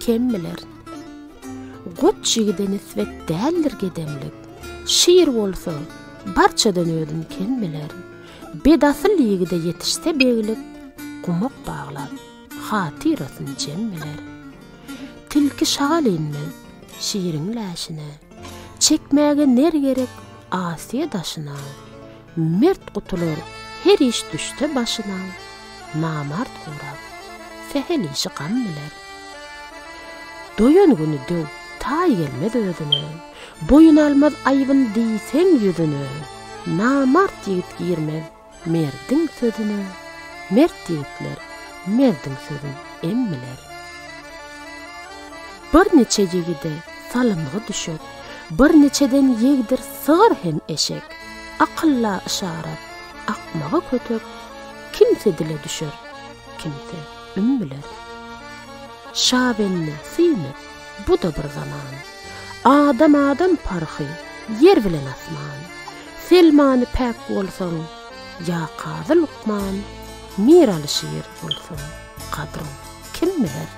kim biler? Goç jigide nisbet däldir gedemlik. Şiir bolsa, barçadan ödün kim biler? Bedasıl ýigide yetişse beýlip, gumak baglap, hatirasyny jem biler. Tilki şagal inmez, şiiriň läşine, çekmäge ner gerek Asiýa daşyna. Mert gutulur, her iş düşse başyna. Namart gurap, sehel işi gam biler. Doýan güni döw, ta gelmez özüne. Boyun almaz aýbyn diýseň ýüzüne. Namart ýigit girmez merdiň sözüne. Mert ýigitler merdiň sözün emmiler. Bir neçe ýigide salymgy düşüp, bir neçeden ýegdir sygar hem eşek. Akylla işaret, akmagy kötüp, kimse dile düşer, kimse ümmiler. Şabenni sinip, bu da bir zaman. Adam parhy, yer bilen asman. Selmany päk bolsaň, ya Qazy Lukman, miraly şiir bolsaň, kadryň kim biler?